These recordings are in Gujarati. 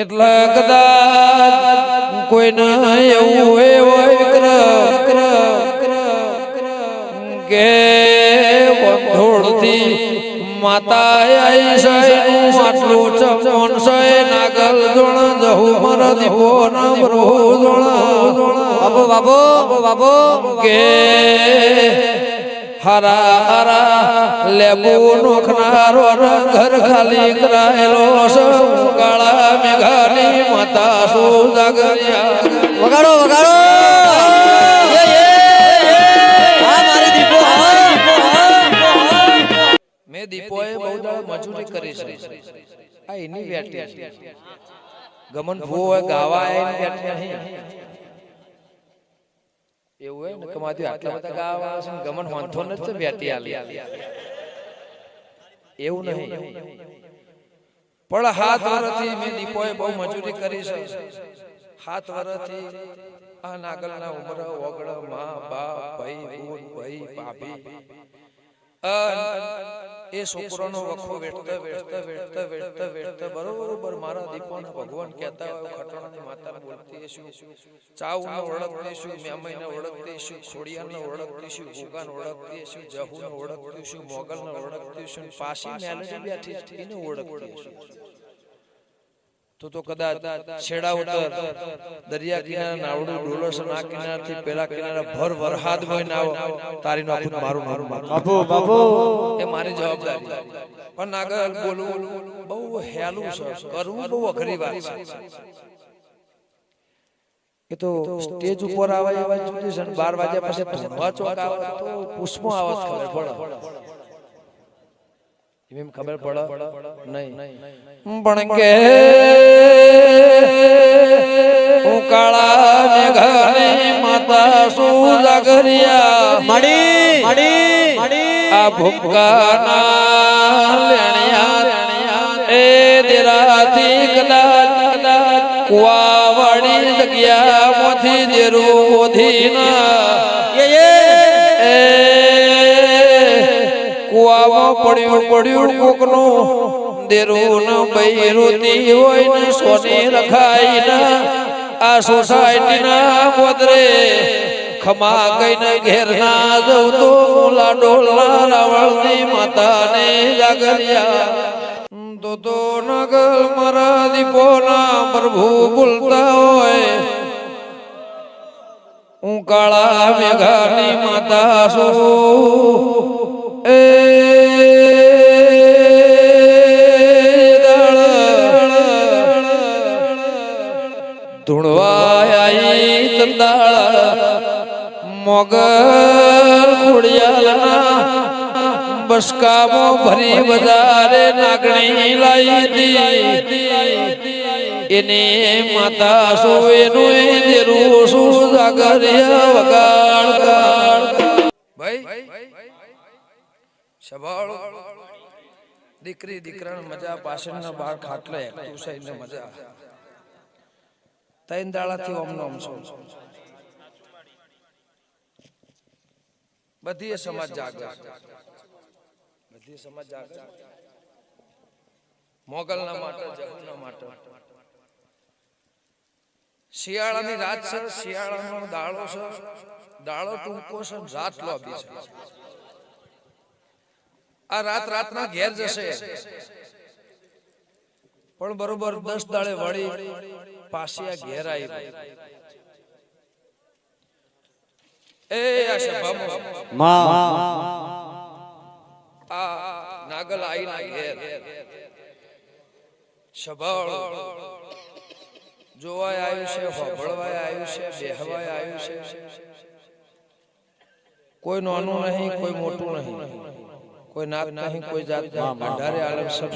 એટલા કદાચ કોઈને એવું હોય કે વંધોળથી માતા આઈ સાઈનું આટલું ચમન સય નાગલ જોણ જહુ મર દીવો ના બરો જોણ બાબો કે હરા હરા લેબુ નોખનારો ઘર ખાલી કરાયેલો કાળા મેઘાની માતા સુ જાગરિયા વગાડો વગાડો મે દીપોએ બહુ દાળ મજૂરી કરી છે આ એની બેટી ગમન ભૂ ગાવા આઈને બેઠી નહીં એવું હોય ને કમાતી આટલા બધા ગાવા છે ગમન હોંથો ન છે બેટી આલી એવું નહીં પણ હાથ વરથી મે દીપોએ બહુ મજૂરી કરી છે હાથ વરથી આ નાગલના ઉમર ઓગળ માં બાપ ભાઈ બૂન ભાઈ ભાભી એ છોકરાનો વખો વેઠતા બરોબર મારા દીપોને ભગવાન કહેતા હોય ખટણાની માતાને બોલતી છું ચાવને ઓળખતી છું મેમઈને ઓળખતી છું ખોડિયાને ઓળખતી છું ગોગાને ઓળખતી છું જહુને ઓળખતી છું મોગલને ઓળખતી છું પાછી મેલડી બેઠી છે એને ઓળખતી છું તો કદાચ છેડા ઉતર દરિયા કિનારા નાવડું ડોલસ ના કિનારાથી પેલા કિનારા ભર વરહાદ હોય નાવ તારી નો આપું મારું બાબો એ મારી જવાબદારી પણ નાગર બોલવું બહુ હેલું છે કરવું બહુ અઘરી વાત છે એ તો સ્ટેજ ઉપર આવે જુદી છે 12 વાગ્યા પછી ભણવા ચોક આવે તો પુષ્પો આવત ખબર પડે એમ ખબર પડે નહીં પણ કે હું કાળા મેઘાની માતા સુ જાગરિયા મડી આ ભૂકાના લેણિયા એ દેરાથી કદાચ કુવાવાડી જગ્યા મોથી દેરું મોધીના કુવામાં પડ્યું કોકનું દેરું ન બૈરુતી હોય ને સોની રખાઈ ના આ સોસાયટી ના પોદરે ખમા કઈને ઘેર ના જઉં તો મોલા ડોલના રાવળની માતાને જાગરિયા તો નગલ મારા દીપોના પ્રભુ બોલતા હોય હું કાળા મેઘાની માતા છું ધૂણવાઈ તંદાળ મોગલ ખોડિયાલના બસકામો ભરી બજારે નાગણી લાઈ એને માતા સો એનું દેરું શું જાગરિયા વગાડ ભાઈ સવાળ દીકરી દીકરાને મજા પાછળના બાર ખાટલે તું સઈને મજા તૈન દાડાથી ઓમનો ઓમ છો બધી સમાજ જાગે મોગલના માટે જહુના માટે શિયાળાની રાત છે શિયાળાનો દાડો છે દાડો ટૂંકો છે રાત લાંબી છે આ રાતના ઘેર જશે પણ બરોબર 10 દાડે વળી પાછી આ ઘેર આવી એ આ સભામાં આ નાગલ આઈના ઘેર સભાળ જોવાય આવ્યું છે હોભળવાય આવ્યું છે બેહવાય આવ્યું છે કોઈ નાનું નહીં કોઈ મોટું નહીં કોઈ નાત નહીં કોઈ જાત અઢારે આલમ સબ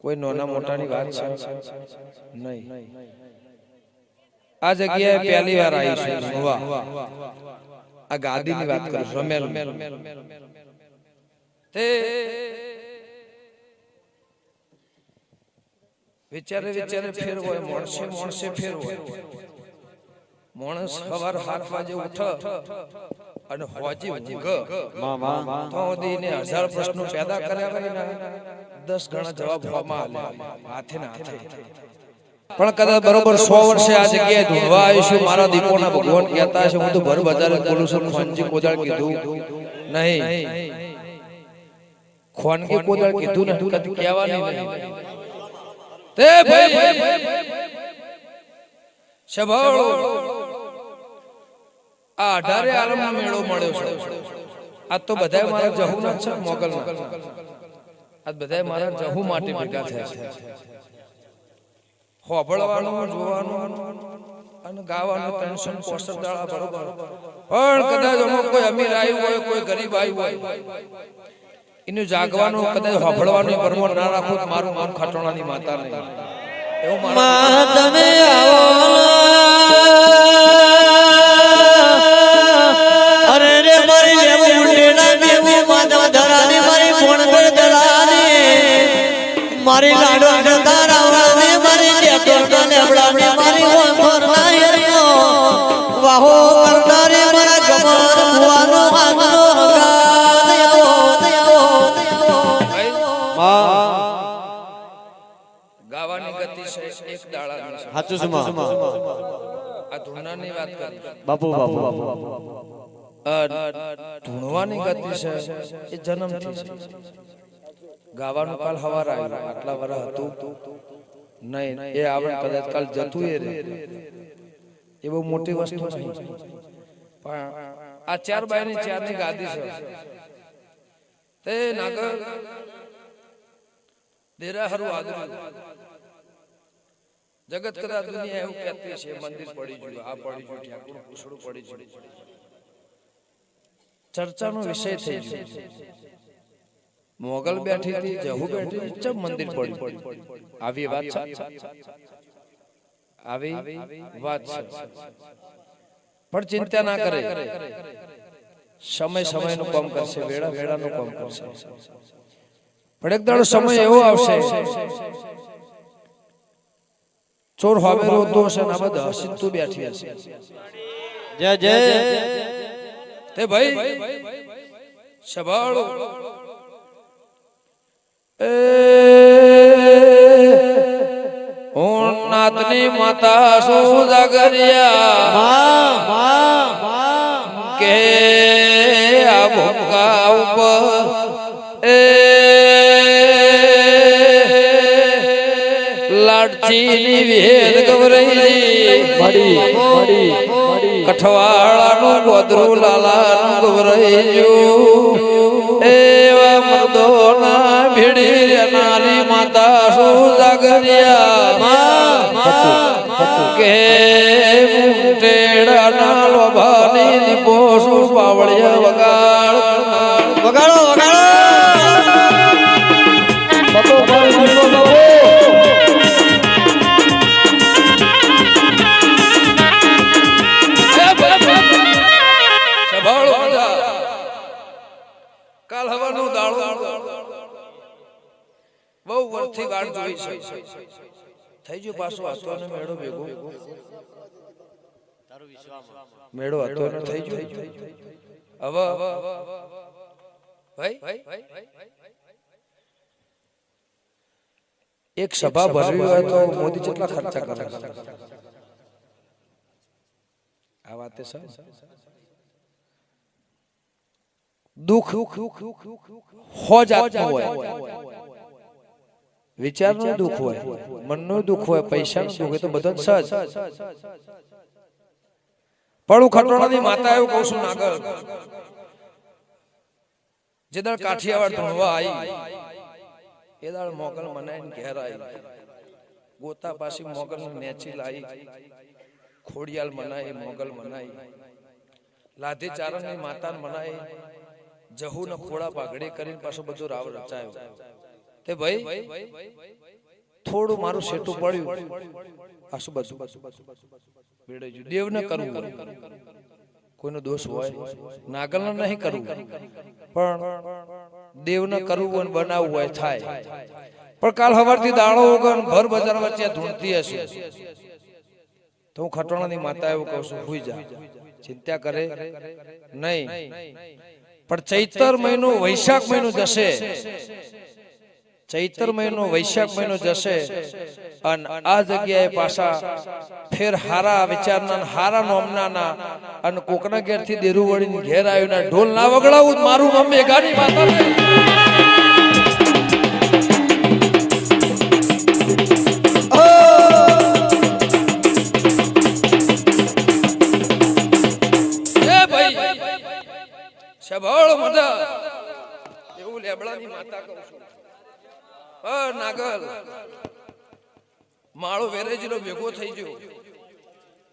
કોઈ નાના મોટાની વાત છે નહીં આ જગ્યાએ પહેલી વાર આવી છે નવા આ ગાદીની વાત કરું રમેલ તે વિચારે ફેરવો મોણસે ફેરવો માણસ સવાર 7 વાગે ઉઠે અને હોજી ઊંઘ તો દીને હજાર પ્રશ્નો પેદા કર્યા હોય ને 10 ગણા જવાબ હોમાં હાથે ના હાથે પણ કદાચ બરોબર 100 વર્ષે આ જગ્યાએ ધૂણવા આવીશું મારા દીપોના ભગવાન કહેતા છે હું તો ભર બજારે બોલું છું ખોનજી કોદાળ કીધું નહીં ખોનગી કોદાળ કીધું ને કદી કહેવાની નહીં તે ભાઈ સભાળો આ 18 આલમનો મેળો મળ્યો છે આ તો બધાય મારા જહુના છે મોગલના આ બધાય મારા જહુ માટે ભેગા થયા છે હોબળવાનું જોવાનું અને ગાવાનું 365 દાડા બરોબર પણ કદાચ અમુક કોઈ અમીર આવ્યું હોય કોઈ ગરીબ આવ્યું હોય એનું જાગવાનું કદાચ હોબળવાનું પરમો ના રાખો તો મારું નામ ખટોણાની માતા નહીં એવું માં તમે આવો અરે રે મારી લેવું મુંડેના દેવું માધવ ધરાની મારી ભણગર દલાની મારી લાડો તારાવાને મારી જેતોના લેબડાને મારી ઓંધર ના યરિયો વાહો કરતારે મારા ગમન ભુવાનો હાથનો ગાવાની ગતિ છે એક દાડાની છે સાચું છે માં આ ધૂણાની વાત કરી બાપુ બાપુ ધૂણવાની ગતિ છે એ જન્મથી છે ગાવાનું કાલ હવાર આવ્યું આટલા વર્ષ હતું નહીં એ આપણે કદાચ કાલ જતું એ રે એ બહુ મોટી વસ્તુ નહીં પણ આ 4 બાયની 4 ની ગાદી છે તે નાગર દેરા હરુ આદરું જગત કદા દુનિયા એવું કહેતી છે મંદિર પડી ગયું આ પડી ગયું ઠાકોર પૂછડું પડી ગયું ચર્ચાનો વિષય થઈ ગયો મોગલ બેઠી હતી જહુ બેઠી ચમ મંદિર પડ્યું આવી વાત છે આવી વાત છે પણ ચિંતા ના કરે સમય સમયનું કામ કરશે વેળા વેળાનું કામ કરશે પણ એક દાડો સમય એવો આવશે ચોર હવે રોતો હશે ને આ બધા હસીતું બેઠી હશે જય જય તે ભાઈ સભાળો નાતની માતા શું જાગરિયા કે આ ભૂકા ઉપર લાડચીની વેદ ગવરાઈ કઠવાળાનું ગોદરું લાલાનું ગવરાઈ એવા મર્દોના ભીડી રેનારી માતા શું જાગરિયા કે મુટેડાના લોભાની દીપો શું પાવળિયા વગાડ વગાડો વગાડો બાપુ બાપુ કાલ હવાનું દાળો બહુ વર્ષથી વાડ જોઈ છે થઈ ગયો પાછો આસવાનો મેળો ભેગો મેળો હતો ને થઈ ગયો હવે ભાઈ એક સભા ભરવી હોય તો મોદી કેટલા ખર્ચા કરે આ વાતે છે દુઃખ હો જાતનું હોય વિચારનું દુઃખ હોય મનનું દુઃખ હોય પૈસાનું દુઃખ હોય તો બધું સહજ પણ હું ખટોણાની માતા એવું કહું છું નાગર જે દાળ કાઠિયાવાડ ધૂણવા આવી એ દાળ મોગલ મનાઈને ઘેર આવી ગોતા પાછી મોગલ નેચી લાવી ખોડિયાલ મનાઈ મોગલ મનાઈ લાધી ચારણની માતાને મનાઈ જહુ ને ખોડા પાઘડી કરીને પાછો બધું રાવ રચાયો તે ભાઈ થોડું મારું સેટું પડ્યું પાછું બધું બેડાઈ દેવ ન કરવું કોઈનો દોષ હોય નાગલ નહીં કરવું પણ દેવ ન કરવું અને બનાવવું હોય થાય પણ કાલ સવારથી દાડો વગર ભર બજાર વચ્ચે ધૂણતી હશે તો હું ખટોણાની માતા એવું કહું છું હુઈ જા ચિંતા કરે નહીં પણ ચૈતર મહિનો વૈશાખ મહિનો જશે ચૈત્ર મહિનો વૈશાખ મહિનો જશે અને આ જગ્યાએ પાછા ફેર હારા વિચારના હારા નોમના અને કોકના ઘેર થી દેરું વળીને ઘેર આવ્યું ના ઢોલ ના વગડાવું મારું નામ મેઘાની માતા સભળ મજા એવું લેબડાની માતા કહું છું. નાગલ માળો વેરેજીલો ભેગો થઈ ગયો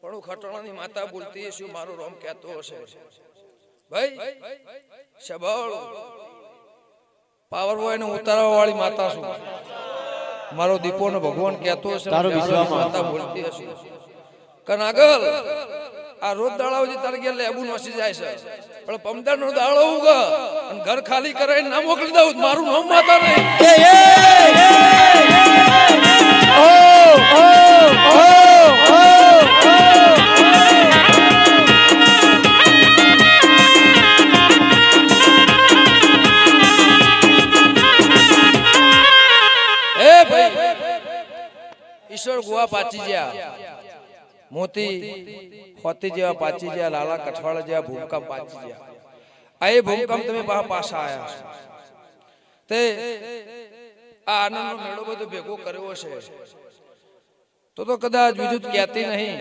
પણ હું ખટોણાની માતા બોલતી છું મારું રોમ કહેતો હશે ભાઈ સભળ પાવર બોય ને ઉતારવા વાળી માતા છું મારો દીપો ને ભગવાન કહેતો હશે માતા બોલતી હશે કે નાગલ આ રોજ દાડાઓજી તારે ગયા લેબુ નસી જાય છે પણ પમદાર નો દાડો ઉગા અને ઘર ખાલી કરાઈને ના મોકલી દઉં મારું નામ માતા નહીં ઈશ્વર ગુવા પાચી ગયા મોતી હોતી જેવા પાચી ગયા લાલા કઠવાળા જેવા ભૂકંપ પાચી ગયા આ એ ભૂકંપ તમે પાછા આયા તે આ આનંદનો મેળો બધો ભેગો કર્યો છે તો કદાચ બીજું કહેતી નહીં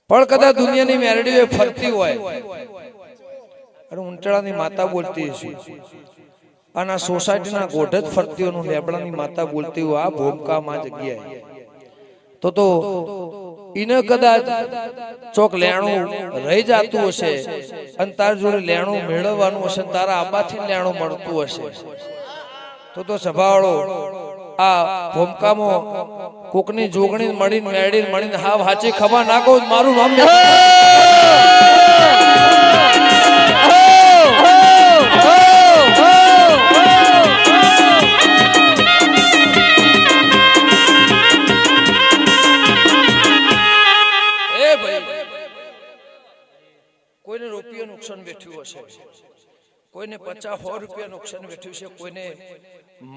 પણ કદાચ દુનિયાની મેરડીઓ ફરતી હોય અને ઊંટડાની માતા બોલતી હશે અને આ સોસાયટીના ગોઢ જ ફરતી હોય લેબડાની માતા બોલતી હોય આ ભૂમકામાં જગ્યાએ તો ઈને કદાચ ચોક લેણું રહી જતું હશે અને તાર જોડે લેણું મેળવવાનું હશે તારા આબાથી લેણું મળતું હશે તો સભાળો આ ભૂમકામાં કોકની જોગણી મળીને હાવ હાચી ખબર નાખો મારું નામ કોઈને રૂપિયા નુકસાન વેઠ્યું હશે કોઈને 50-100 રૂપિયા નુકસાન વેઠ્યું છે કોઈને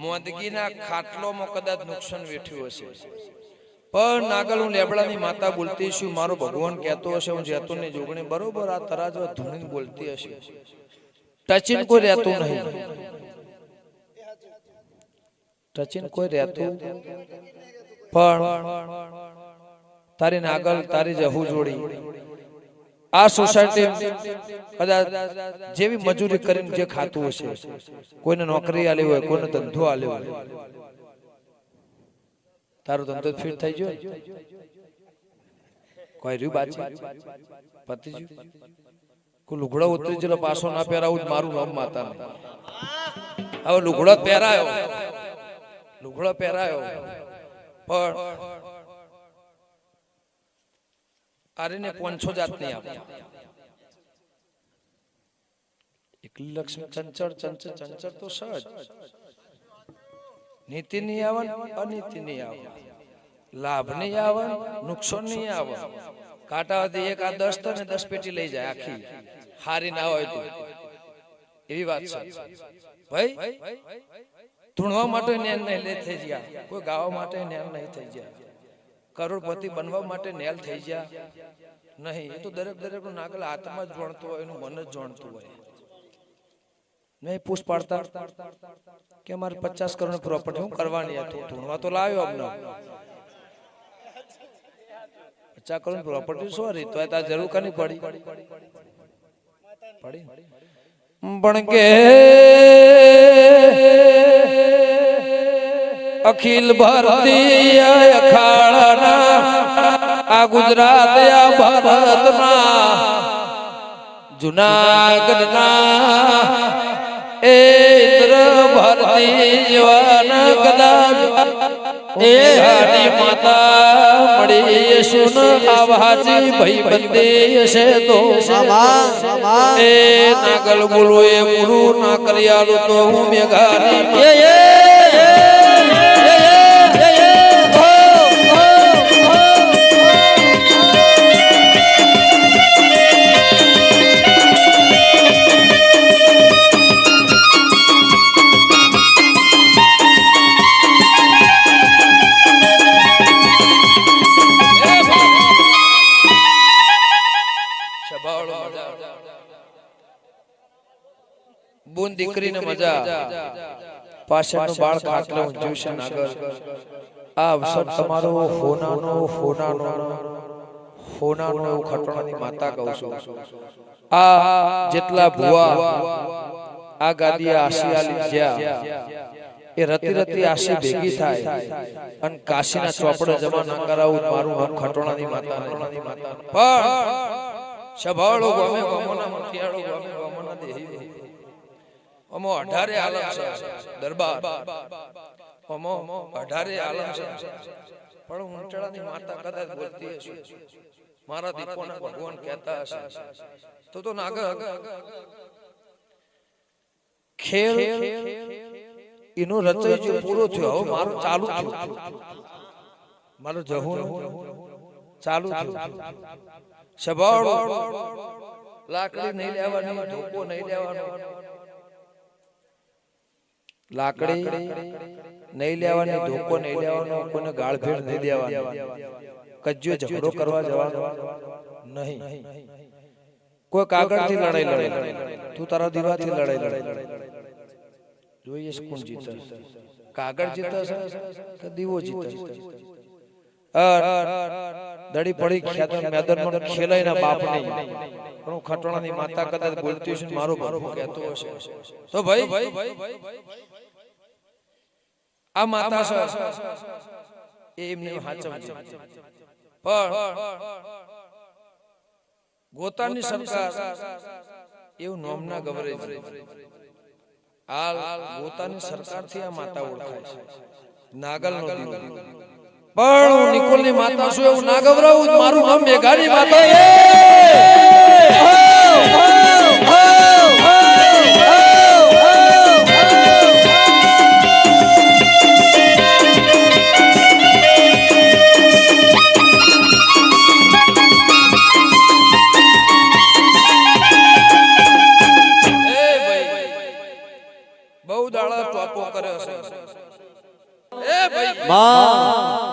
મોદગીના ખાટલોમાં કદાચ નુકસાન વેઠ્યું હશે પણ નાગલ હું લેબડાની માતા બોલતી છું મારો ભગવાન કહેતો હશે હું જેતુની જોગણી બરોબર આ તરાજવા ધૂણીને બોલતી હશે ટચીન કોઈ રહેતું નહીં ટચીન કોઈ રહેતું પણ તારી નાગલ તારી જહુ જોડી આ સોસાયટી કદાચ જેવી મજૂરી કરીને જે ખાતું હશે કોઈને નોકરી આલી હોય કોઈને ધંધો આલ્યો હોય તારો ધંધો ફિટ થઈ ગયો કોઈ રહ્યું બાચી પતી ગયું કોઈ લુગડો ઉતરી ગયેલો પાછો ના પહેરાવું મારું નામ માતા નહીં હવે લુગડો પહેરાયો પણ આરીને 500 જાત નહીં આપે એકલી લક્ષ્મી ચંચળ તો સહજ નીતિ નહીં આવે અનીતિ નહીં આવે લાભ નહીં આવે નુકસાન નહીં આવે કાંટાવાથી એક આ 10 ને 10 પેટી લઈ જાય આખી હારી ના હોય તો એવી વાત છે ભાઈ ધૂણવા માટે નેલ નહીં થઈ ગયા કોઈ ગાવા માટે નેલ નહીં થઈ ગયા કરોડપતિ બનવા માટે નેલ થઈ ગયા નહીં એ તો દરેક નું નાગલ આત્મા જ જોણતો હોય એનું મન જ જોણતું હોય નહીં પૂછ પાડતા કે મારે 50 કરોડ પ્રોપર્ટી હું કરવાની હતી ધૂણવા તો લાવ્યો અમને 50 કરોડ પ્રોપર્ટી સોરી તો આ જરૂર કની પડી પણ કે અખિલ ભારતીય અખાડાના આ ગુજરાત આ ભારતના જુનાગઢના એ ઇન્દ્ર ભારતી જવાન કદાચ એ હાની માતા મળી સુન આવાજી ભઈ બંદી છે તો એ નાગલ બોલો એ ગુરુ ના કર્યાલું તો હું મેઘાની દીકરીને મજા પાછળનું બાળ ખાટલે ઊંઝ્યું છે નાગર આ અવસર તમારો હોનાનો એવું ખટોણાની માતા કહું છું આ જેટલા ભુવા આ ગાદીએ આશી આલી જ્યાં એ રતી આશી ભેગી થાય અને કાશીના ચોપડે જમા ના કરાવું મારું નામ ખટોણાની માતા પણ સભાળો ગમે ગમોના મખિયાળો ગમે ગમોના દેહી અમો 18 આલમ છે દરબાર અમો 18 આલમ છે પણ ઊંચળાની માતા કદાચ બોલતી હશે મારા દીપોના ભગવાન કહેતા હશે તો નાગર ખેલ એનો રચય જે પૂરો થયો હવે મારો ચાલુ થયો મારો જહુન ચાલુ થયો સભાળો લાકડી નહીં લેવાની ધોકો નહીં લેવાનો લાકડી નહીં લેવાની ધોકો નહીં લેવાનો કોઈને ગાળ ભેળ નહીં દેવાનો કજ્જો ઝઘડો કરવા જવાનો નહીં કોઈ કાગળથી લડાઈ લડે તું તારા દીવાથી લડાઈ જોઈએ કોણ જીતે કાગળ જીતે કે દીવો જીતે દડી પડી ખેતર મેદાનમાં ખેલાય ના બાપ નહીં પણ ખટોણાની માતા કદાચ બોલતી હશે મારો બાપુ કહેતો હશે તો ભાઈ આ માતા છે એ એમને હાચવજે પણ ગોતાની સરકાર એવું નોમના ગવરે હાલ ગોતાની સરકારથી આ માતા ઓળખાય છે નાગલનો દીવો પણ નિકોલની માતા શું એવું ના ગવરાવું મારું નામ મેઘાની માતા બહુ દાડા ટોપો કર્યો છે એ ભાઈ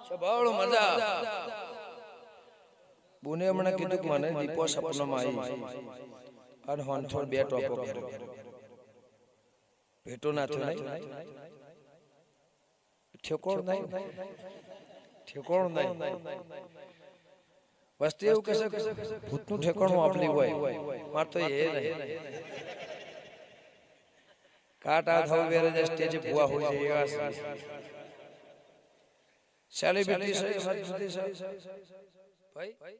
સભાળો મજા બુને હમણાં કીધું કે મને દીપો સપનામાં આવી અને હોનથોડ બે ટોપો કર્યો ભેટો ના થયો નહીં ઠેકોણ નહીં વસ્તી એવું કહેશે ભૂતનું ઠેકાણું આપલી હોય માર તો એ નહીં કાટા થવ વેરે જે સ્ટેજ ભુવા હોય છે એવા સેલિબ્રિટી છે ભાઈ